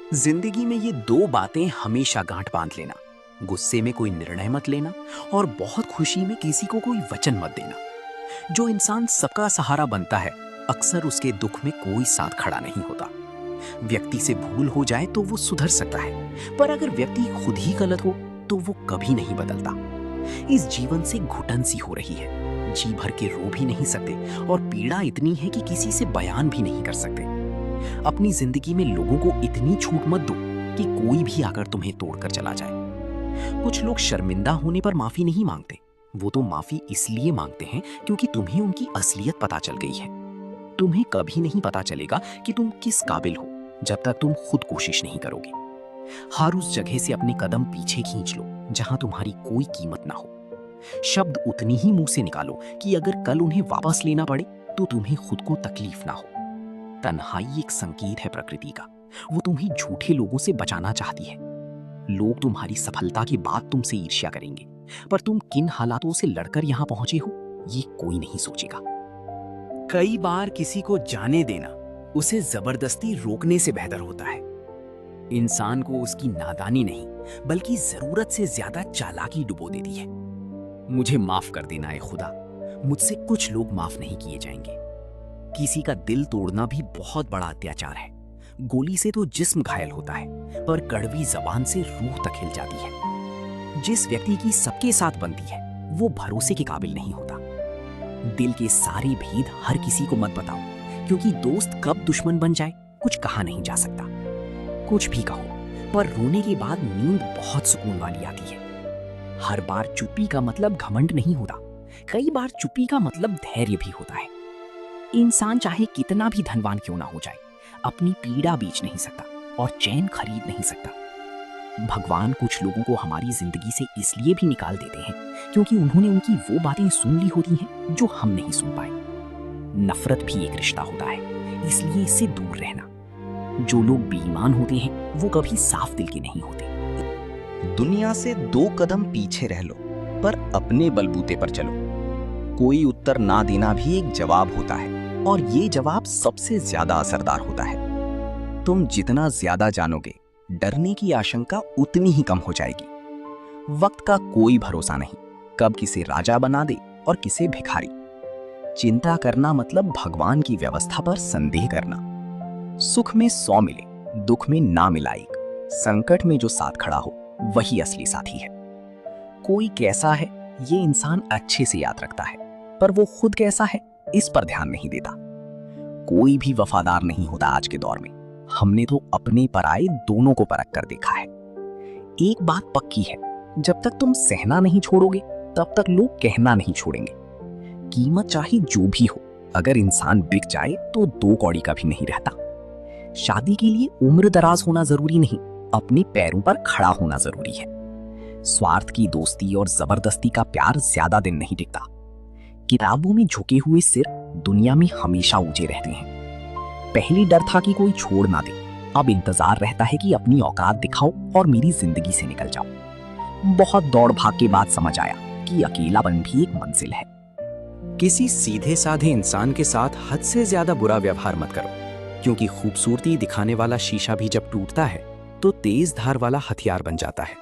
जिंदगी में ये दो बातें हमेशा गांठ बांध लेना। गुस्से में कोई निर्णय मत लेना और बहुत खुशी में किसी को कोई वचन मत देना। जो इंसान सबका सहारा बनता है, अक्सर उसके दुख में कोई साथ खड़ा नहीं होता। व्यक्ति से भूल हो जाए तो वो सुधर सकता है, पर अगर व्यक्ति खुद ही गलत हो तो वो कभी नहीं बदलता। इस जीवन से घुटन सी हो रही है, जी भर के रो भी नहीं सकते और पीड़ा इतनी है कि किसी से बयान भी नहीं कर सकते। अपनी जिंदगी में लोगों को इतनी छूट मत दो कि कोई भी आकर तुम्हें तोड़कर चला जाए। कुछ लोग शर्मिंदा होने पर माफी नहीं मांगते, वो तो माफी इसलिए मांगते हैं क्योंकि तुम्हें उनकी असलियत पता चल गई है। तुम्हें कभी नहीं पता चलेगा कि तुम किस काबिल हो जब तक तुम खुद कोशिश नहीं करोगे। हर उस जगह से अपने कदम पीछे खींच लो जहां तुम्हारी कोई कीमत ना हो। शब्द उतनी ही मुंह से निकालो कि अगर कल उन्हें वापस लेना पड़े तो तुम्हें खुद को तकलीफ ना हो। तन्हाई एक संकेत है प्रकृति का, वो तुम्हें झूठे लोगों से बचाना चाहती है। लोग तुम्हारी सफलता के बाद तुमसे ईर्ष्या करेंगे, पर तुम किन हालातों से लड़कर यहां पहुंचे हो ये कोई नहीं सोचेगा। कई बार किसी को जाने देना उसे जबरदस्ती रोकने से बेहतर होता है। इंसान को उसकी नादानी नहीं बल्कि जरूरत से ज्यादा चालाकी डुबो देती है। मुझे माफ कर देना है खुदा, मुझसे कुछ लोग माफ नहीं किए जाएंगे। किसी का दिल तोड़ना भी बहुत बड़ा अत्याचार है। गोली से तो जिस्म घायल होता है, पर कड़वी जबान से रूह तक हिल जाती है। जिस व्यक्ति की सबके साथ बनती है वो भरोसे के काबिल नहीं होता। दिल के सारे भेद हर किसी को मत बताओ, क्योंकि दोस्त कब दुश्मन बन जाए कुछ कहा नहीं जा सकता। कुछ भी कहो, पर रोने के बाद नींद बहुत सुकून वाली आती है। हर बार चुप्पी का मतलब घमंड नहीं होता, कई बार चुप्पी का मतलब धैर्य भी होता है। इंसान चाहे कितना भी धनवान क्यों ना हो जाए, अपनी पीड़ा बेच नहीं सकता और चैन खरीद नहीं सकता। भगवान कुछ लोगों को हमारी जिंदगी से इसलिए भी निकाल देते हैं क्योंकि उन्होंने उनकी वो बातें सुन ली होती हैं जो हम नहीं सुन पाए। नफरत भी एक रिश्ता होता है, इसलिए इससे दूर रहना। जो लोग बेईमान होते हैं वो कभी साफ दिल के नहीं होते। दुनिया से 2 कदम पीछे रह लो, पर अपने बलबूते पर चलो। कोई उत्तर ना देना भी एक जवाब होता है, और ये जवाब सबसे ज्यादा असरदार होता है। तुम जितना ज्यादा जानोगे, डरने की आशंका उतनी ही कम हो जाएगी। वक्त का कोई भरोसा नहीं, कब किसे राजा बना दे और किसे भिखारी। चिंता करना मतलब भगवान की व्यवस्था पर संदेह करना। सुख में 100 मिले, दुख में ना मिला एक। संकट में जो साथ खड़ा हो वही असली साथी है। कोई कैसा है ये इंसान अच्छे से याद रखता है, पर वो खुद कैसा है इस पर ध्यान नहीं देता। कोई भी वफादार नहीं होता आज के दौर में। हमने तो अपने पराये दोनों को परख कर देखा है। एक बात पक्की है, जब तक तुम सहना नहीं छोड़ोगे तब तक लोग कहना नहीं छोड़ेंगे। कीमत चाहे जो भी हो, अगर इंसान बिक जाए तो 2 कौड़ी का भी नहीं रहता। शादी के लिए उम्र दराज होना जरूरी नहीं, अपने पैरों पर खड़ा होना जरूरी है। स्वार्थ की दोस्ती और जबरदस्ती का प्यार ज्यादा दिन नहीं टिकता। किताबों में झुके हुए सिर दुनिया में हमेशा ऊंचे रहते हैं। पहले डर था कि कोई छोड़ ना दे, अब इंतजार रहता है कि अपनी औकात दिखाओ और मेरी जिंदगी से निकल जाओ। बहुत दौड़ भाग के बाद समझ आया कि अकेलापन भी एक मंजिल है। किसी सीधे साधे इंसान के साथ हद से ज्यादा बुरा व्यवहार मत करो, क्योंकि खूबसूरती दिखाने वाला शीशा भी जब टूटता है तो तेज धार वाला हथियार बन जाता है।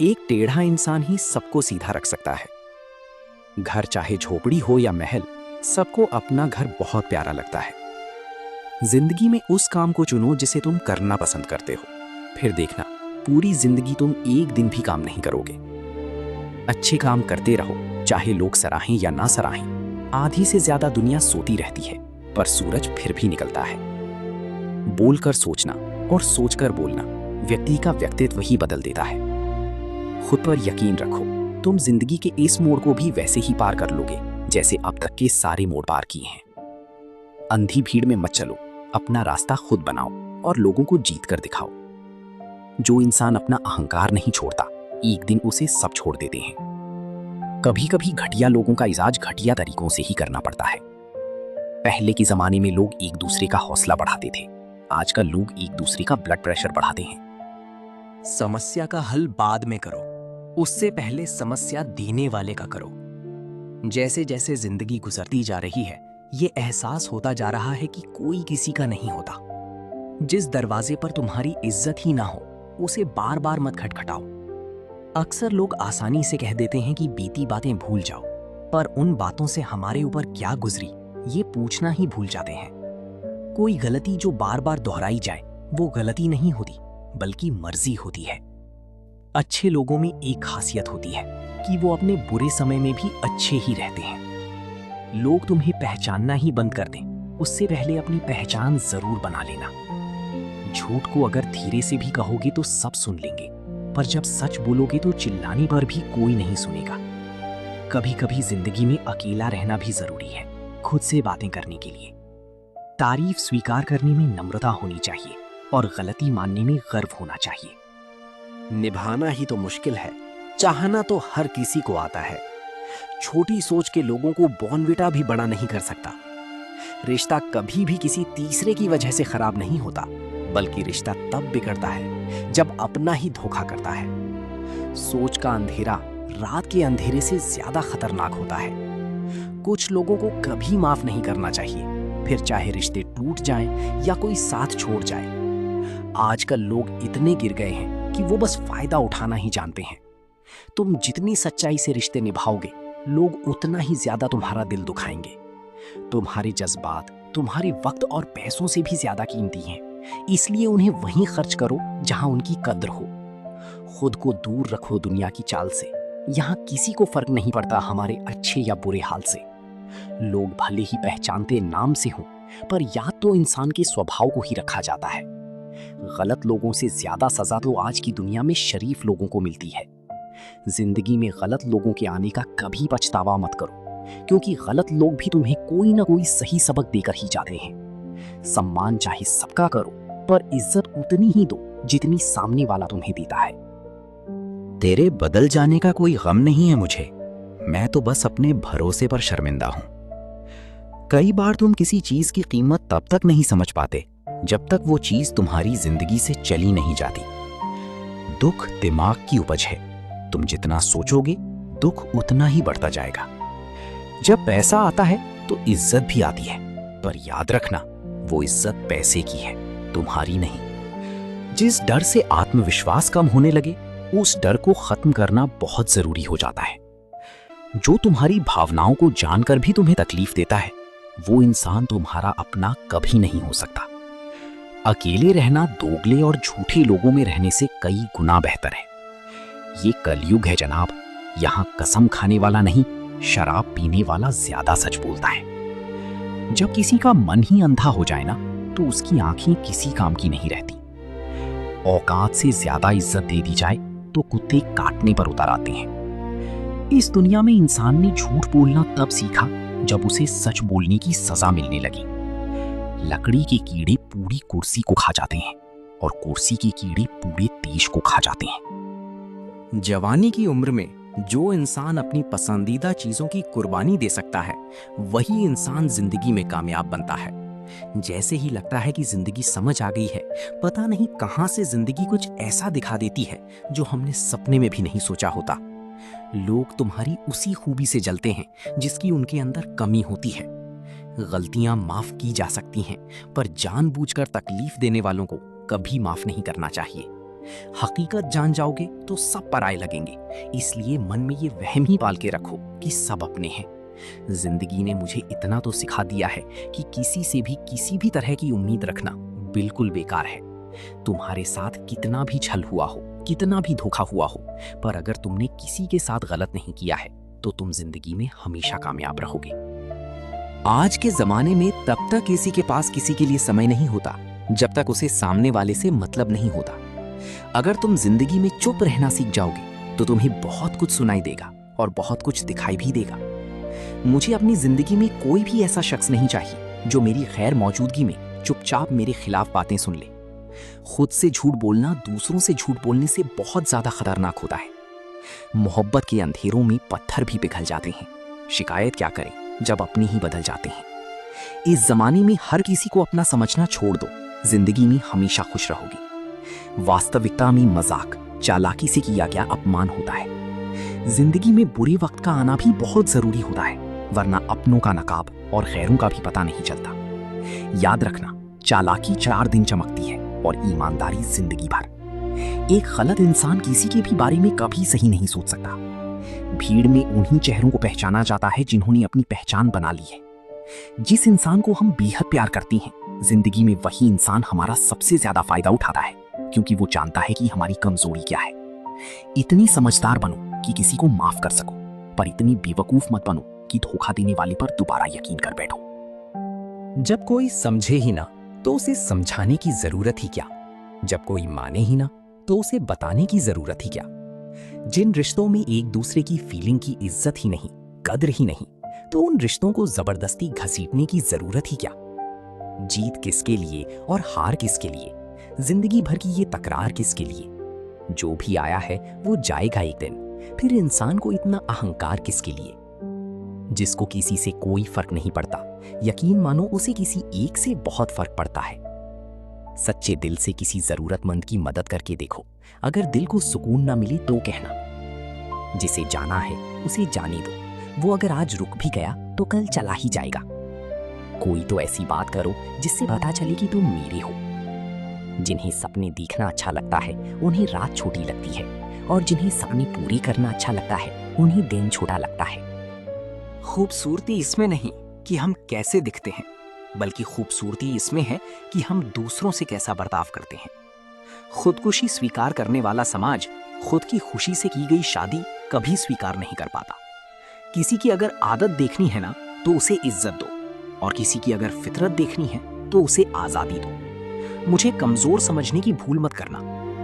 एक टेढ़ा इंसान ही सबको सीधा रख सकता है। घर चाहे झोपड़ी हो या महल, सबको अपना घर बहुत प्यारा लगता है। जिंदगी में उस काम को चुनो जिसे तुम करना पसंद करते हो, फिर देखना पूरी जिंदगी तुम एक दिन भी काम नहीं करोगे। अच्छे काम करते रहो, चाहे लोग सराहें या ना सराहें। आधी से ज्यादा दुनिया सोती रहती है, पर सूरज फिर भी निकलता है। बोलकर सोचना और सोचकर बोलना व्यक्ति का व्यक्तित्व ही बदल देता है। खुद पर यकीन रखो, तुम जिंदगी के इस मोड़ को भी वैसे ही पार कर लोगे जैसे अब तक के सारे मोड़ पार किए हैं। अंधी भीड़ में मत चलो, अपना रास्ता खुद बनाओ और लोगों को जीत कर दिखाओ। जो इंसान अपना अहंकार नहीं छोड़ता, एक दिन उसे सब छोड़ देते हैं। कभी कभी घटिया लोगों का इलाज घटिया तरीकों से ही करना पड़ता है। पहले के जमाने में लोग एक दूसरे का हौसला बढ़ाते थे, आजकल लोग एक दूसरे का ब्लड प्रेशर बढ़ाते हैं। समस्या का हल बाद में करो, उससे पहले समस्या देने वाले का करो। जैसे जैसे जिंदगी गुजरती जा रही है, ये एहसास होता जा रहा है कि कोई किसी का नहीं होता। जिस दरवाजे पर तुम्हारी इज्जत ही ना हो, उसे बार बार मत खटखटाओ। अक्सर लोग आसानी से कह देते हैं कि बीती बातें भूल जाओ, पर उन बातों से हमारे ऊपर क्या गुजरी ये पूछना ही भूल जाते हैं। कोई गलती जो बार बार दोहराई जाए वो गलती नहीं होती, बल्कि मर्जी होती है। अच्छे लोगों में एक खासियत होती है कि वो अपने बुरे समय में भी अच्छे ही रहते हैं। लोग तुम्हें पहचानना ही बंद कर दें, उससे पहले अपनी पहचान जरूर बना लेना। झूठ को अगर धीरे से भी कहोगे तो सब सुन लेंगे, पर जब सच बोलोगे तो चिल्लाने पर भी कोई नहीं सुनेगा। कभी कभी जिंदगी में अकेला रहना भी जरूरी है, खुद से बातें करने के लिए। तारीफ स्वीकार करने में नम्रता होनी चाहिए और गलती मानने में गर्व होना चाहिए। निभाना ही तो मुश्किल है, चाहना तो हर किसी को आता है। छोटी सोच के लोगों को बॉर्नविटा भी बड़ा नहीं कर सकता। रिश्ता कभी भी किसी तीसरे की वजह से खराब नहीं होता, बल्कि रिश्ता तब बिगड़ता है जब अपना ही धोखा करता है। सोच का अंधेरा रात के अंधेरे से ज्यादा खतरनाक होता है। कुछ लोगों को कभी माफ नहीं करना चाहिए, फिर चाहे रिश्ते टूट जाएं या कोई साथ छोड़ जाए। आजकल लोग इतने गिर गए हैं कि वो बस फायदा उठाना ही जानते हैं। तुम जितनी सच्चाई से रिश्ते निभाओगे, लोग उतना ही ज्यादा तुम्हारा दिल दुखाएंगे। तुम्हारे जज्बात तुम्हारे वक्त और पैसों से भी ज्यादा कीमती हैं, इसलिए उन्हें वहीं खर्च करो जहां उनकी कद्र हो। खुद को दूर रखो दुनिया की चाल से। यहाँ किसी को फर्क नहीं पड़ता हमारे अच्छे या बुरे हाल से। लोग भले ही पहचानते नाम से हों, पर याद तो इंसान के स्वभाव को ही रखा जाता है। गलत लोगों से ज्यादा सजा तो आज की दुनिया में शरीफ लोगों को मिलती है। जिंदगी में गलत लोगों के आने का कभी पछतावा मत करो, क्योंकि गलत लोग भी तुम्हें कोई ना कोई सही सबक देकर ही जाते हैं। सम्मान चाहे सबका करो, पर इज्जत उतनी ही दो जितनी सामने वाला तुम्हें देता है। तेरे बदल जाने का कोई गम नहीं है मुझे, मैं तो बस अपने भरोसे पर शर्मिंदा हूं। कई बार तुम किसी चीज की कीमत तब तक नहीं समझ पाते जब तक वो चीज तुम्हारी जिंदगी से चली नहीं जाती। दुख दिमाग की उपज है, तुम जितना सोचोगे दुख उतना ही बढ़ता जाएगा। जब पैसा आता है तो इज्जत भी आती है, पर याद रखना वो इज्जत पैसे की है, तुम्हारी नहीं। जिस डर से आत्मविश्वास कम होने लगे, उस डर को खत्म करना बहुत जरूरी हो जाता है। जो तुम्हारी भावनाओं को जानकर भी तुम्हें तकलीफ देता है, वो इंसान तुम्हारा अपना कभी नहीं हो सकता। अकेले रहना दोगले और झूठे लोगों में रहने से कई गुना बेहतर है। ये कलयुग है जनाब, यहाँ कसम खाने वाला नहीं, शराब पीने वाला ज्यादा सच बोलता है। जब किसी का मन ही अंधा हो जाए ना, तो उसकी आंखें किसी काम की नहीं रहती। औकात से ज्यादा इज्जत दे दी जाए तो कुत्ते काटने पर उतर आते हैं। इस दुनिया में इंसान ने झूठ बोलना तब सीखा जब उसे सच बोलने की सजा मिलने लगी। लकड़ी के कीड़े पूरी कुर्सी को खा जाते हैं और कुर्सी के कीड़े पूरे देश को खा जाते हैं। जवानी की उम्र में जो इंसान अपनी पसंदीदा चीजों की कुर्बानी दे सकता है, वही इंसान जिंदगी में कामयाब बनता है। जैसे ही लगता है कि जिंदगी समझ आ गई है, पता नहीं कहां से जिंदगी कुछ ऐसा दिखा देती है जो हमने सपने में भी नहीं सोचा होता। लोग तुम्हारी उसी खूबी से जलते हैं जिसकी उनके अंदर कमी होती है। गलतियां माफ की जा सकती हैं, पर जानबूझकर तकलीफ देने वालों को कभी माफ नहीं करना चाहिए। हकीकत जान जाओगे तो सब पराये लगेंगे, इसलिए मन में ये वहम ही पाल के रखो कि सब अपने हैं। जिंदगी ने मुझे इतना तो सिखा दिया है कि किसी से भी किसी भी तरह की उम्मीद रखना बिल्कुल बेकार है। तुम्हारे साथ कितना भी छल हुआ हो, कितना भी धोखा हुआ हो, पर अगर तुमने किसी के साथ गलत नहीं किया है तो तुम जिंदगी में हमेशा कामयाब रहोगे। आज के जमाने में तब तक किसी के पास किसी के लिए समय नहीं होता जब तक उसे सामने वाले से मतलब नहीं होता। अगर तुम जिंदगी में चुप रहना सीख जाओगे तो तुम्हें बहुत कुछ सुनाई देगा और बहुत कुछ दिखाई भी देगा। मुझे अपनी जिंदगी में कोई भी ऐसा शख्स नहीं चाहिए जो मेरी गैर मौजूदगी में चुपचाप मेरे खिलाफ बातें सुन ले। खुद से झूठ बोलना दूसरों से झूठ बोलने से बहुत ज्यादा खतरनाक होता है। मोहब्बत के अंधेरों में पत्थर भी पिघल जाते हैं, शिकायत क्या करें जब अपने ही बदल जाते हैं। इस जमाने में हर किसी को अपना समझना छोड़ दो, जिंदगी में हमेशा खुश रहोगे। वास्तविकता में मजाक, चालाकी से किया गया अपमान होता है। जिंदगी में बुरे वक्त का आना भी बहुत जरूरी होता है, वरना अपनों का नकाब और गैरों का भी पता नहीं चलता। याद रखना, चालाकी 4 दिन चमकती है और ईमानदारी जिंदगी भर। एक गलत इंसान किसी के भी बारे में कभी सही नहीं सोच सकता। भीड़ में उन्हीं चेहरों को पहचाना जाता है जिन्होंने अपनी पहचान बना ली है। जिस इंसान को हम बेहद प्यार करते हैं, जिंदगी में वही इंसान हमारा सबसे ज्यादा फायदा उठाता है, क्योंकि वो जानता है कि हमारी कमजोरी क्या है। इतनी समझदार बनो कि किसी को माफ कर सको, पर इतनी बेवकूफ मत बनो कि धोखा देने वाले पर दोबारा यकीन कर बैठो। जब कोई समझे ही ना तो उसे समझाने की जरूरत ही क्या। जब कोई माने ही ना तो उसे बताने की जरूरत ही क्या। जिन रिश्तों में एक दूसरे की फीलिंग की इज्जत ही नहीं, कद्र ही नहीं, तो उन रिश्तों को जबरदस्ती घसीटने की जरूरत ही क्या। जीत किसके लिए और हार किसके लिए, जिंदगी भर की ये तकरार किसके लिए। जो भी आया है वो जाएगा एक दिन, फिर इंसान को इतना अहंकार किसके लिए। जिसको किसी से कोई फर्क नहीं पड़ता, यकीन मानो उसे किसी एक से बहुत फर्क पड़ता है। सच्चे दिल से किसी जरूरतमंद की मदद करके देखो, अगर दिल को सुकून ना मिले तो कहना। जिसे जाना है उसे जाने दो, वो अगर आज रुक भी गया तो कल चला ही जाएगा। कोई तो ऐसी बात करो जिससे पता चले कि तुम मेरे हो। जिन्हें सपने देखना अच्छा लगता है उन्हें रात छोटी लगती है, और जिन्हें सपने पूरे करना अच्छा लगता है उन्हें दिन छोटा लगता है। खूबसूरती इसमें नहीं कि हम कैसे दिखते हैं, बल्कि खूबसूरती इसमें है कि हम दूसरों से कैसा बर्ताव करते हैं। खुदकुशी स्वीकार करने वाला समाज खुद की खुशी से की गई शादी कभी स्वीकार नहीं कर पाता। किसी की अगर आदत देखनी है ना तो उसे इज्जत दो, और किसी की अगर फितरत देखनी है तो उसे आजादी दो। मुझे कमजोर समझने की भूल मत करना।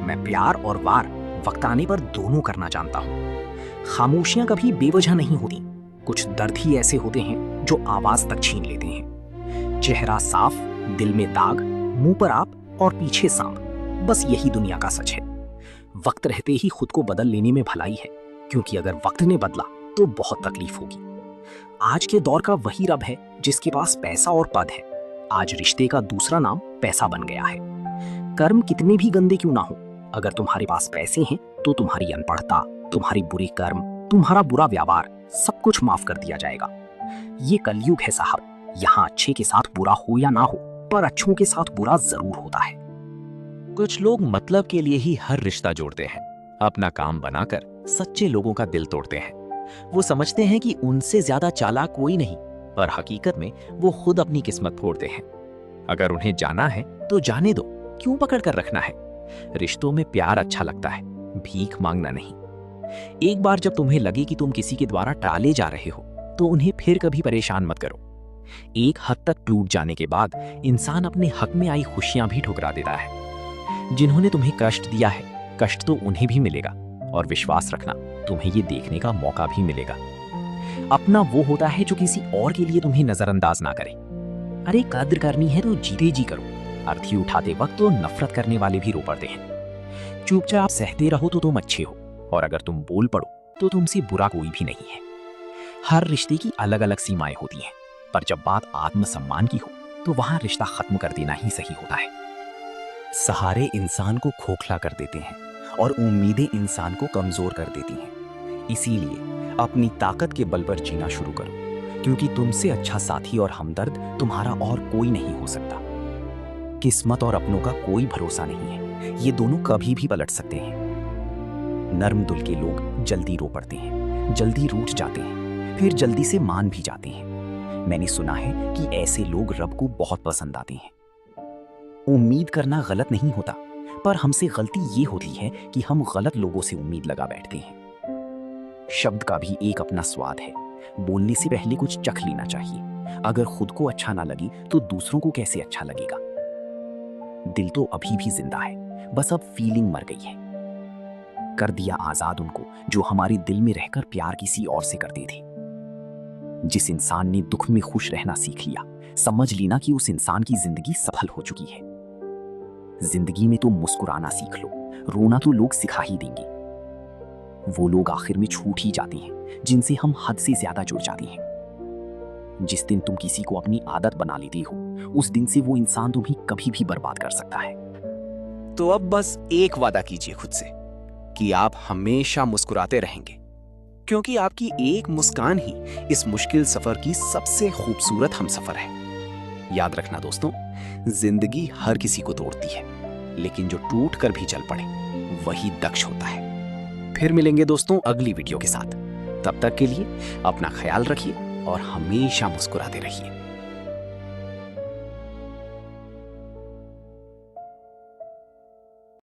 मैं प्यार और वार वक्त आने पर दोनों करना जानता हूँ। खामोशियां कभी बेवजह नहीं होती। कुछ दर्द ही ऐसे होते हैं जो आवाज तक छीन लेते हैं। चेहरा साफ, दिल में दाग, मुंह पर आप और पीछे सांप, बस यही दुनिया का सच है। वक्त रहते ही खुद को बदल लेने में भलाई है, क्योंकि अगर वक्त ने बदला तो बहुत तकलीफ होगी। आज के दौर का वही रब है जिसके पास पैसा और पद है। आज रिश्ते का दूसरा नाम पैसा बन गया है। कर्म कितने भी गंदे क्यों ना हो, अगर तुम्हारे पास पैसे हैं तो तुम्हारी अनपढ़ता, तुम्हारे बुरे कर्म, तुम्हारा बुरा व्यवहार सब कुछ माफ कर दिया जाएगा। ये कलयुग है साहब। यहाँ अच्छे के साथ बुरा हो या ना हो, पर अच्छों के साथ बुरा जरूर होता है। कुछ लोग मतलब के लिए ही हर रिश्ता जोड़ते हैं, अपना काम बनाकर सच्चे लोगों का दिल तोड़ते हैं। वो समझते हैं कि उनसे ज्यादा चालाक कोई नहीं, पर हकीकत में वो खुद अपनी किस्मत फोड़ते हैं। अगर उन्हें जाना है तो जाने दो, क्यों पकड़ कर रखना है। रिश्तों में प्यार अच्छा लगता है, भीख मांगना नहीं। एक बार जब तुम्हें लगे कि तुम किसी के द्वारा टाले जा रहे हो तो उन्हें फिर कभी परेशान मत करो। एक हद तक टूट जाने के बाद इंसान अपने हक में आई खुशियां भी ठुकरा देता है। जिन्होंने तुम्हें कष्ट दिया है, कष्ट तो उन्हें भी मिलेगा, और विश्वास रखना तुम्हें ये देखने का मौका भी मिलेगा। अपना वो होता है जो किसी और के लिए तुम्हें नजरअंदाज ना करे। अरे कद्र करनी है तो जीते जी करो। अर्थी उठाते वक्त तो नफरत करने वाले भी रो पड़ते हैं। चुपचाप सहते रहो तो तुम अच्छे हो, और अगर तुम बोल पड़ो तो तुमसे बुरा कोई भी नहीं है। हर रिश्ते की अलग अलग सीमाएं होती हैं, पर जब बात आत्मसम्मान की हो तो वहां रिश्ता खत्म कर देना ही सही होता है। सहारे इंसान को खोखला कर देते हैं और उम्मीदें इंसान को कमजोर कर देती हैं। इसीलिए अपनी ताकत के बल पर जीना शुरू करो, क्योंकि तुमसे अच्छा साथी और हमदर्द तुम्हारा और कोई नहीं हो सकता। किस्मत और अपनों का कोई भरोसा नहीं है, ये दोनों कभी भी पलट सकते हैं। नर्म दिल के लोग जल्दी रो पड़ते हैं, जल्दी रूठ जाते हैं, फिर जल्दी से मान भी जाते हैं। मैंने सुना है कि ऐसे लोग रब को बहुत पसंद आते हैं। उम्मीद करना गलत नहीं होता, पर हमसे गलती ये होती है कि हम गलत लोगों से उम्मीद लगा बैठते हैं। शब्द का भी एक अपना स्वाद है। बोलने से पहले कुछ चख लेना चाहिए। अगर खुद को अच्छा ना लगे तो दूसरों को कैसे अच्छा लगेगा। दिल तो अभी भी जिंदा है, बस अब फीलिंग मर गई है। कर दिया आजाद उनको जो हमारे दिल में रहकर प्यार किसी और से करते थे। जिस इंसान ने दुख में खुश रहना सीख लिया, समझ लेना कि उस इंसान की जिंदगी सफल हो चुकी है। जिंदगी में तो मुस्कुराना सीख लो, रोना तो लोग सिखा ही देंगे। वो लोग आखिर में छूट ही जाते हैं जिनसे हम हद से ज्यादा जुड़ जाते हैं। जिस दिन तुम किसी को अपनी आदत बना लेते हो, उस दिन से वो इंसान तुम्हें कभी भी बर्बाद कर सकता है। तो अब बस एक वादा कीजिए खुद से कि आप हमेशा मुस्कुराते रहेंगे, क्योंकि आपकी एक मुस्कान ही इस मुश्किल सफर की सबसे खूबसूरत हमसफर है। याद रखना दोस्तों, जिंदगी हर किसी को तोड़ती है, लेकिन जो टूट कर भी चल पड़े वही दक्ष होता है। फिर मिलेंगे दोस्तों अगली वीडियो के साथ। तब तक के लिए अपना ख्याल रखिए और हमेशा मुस्कुराते रहिए।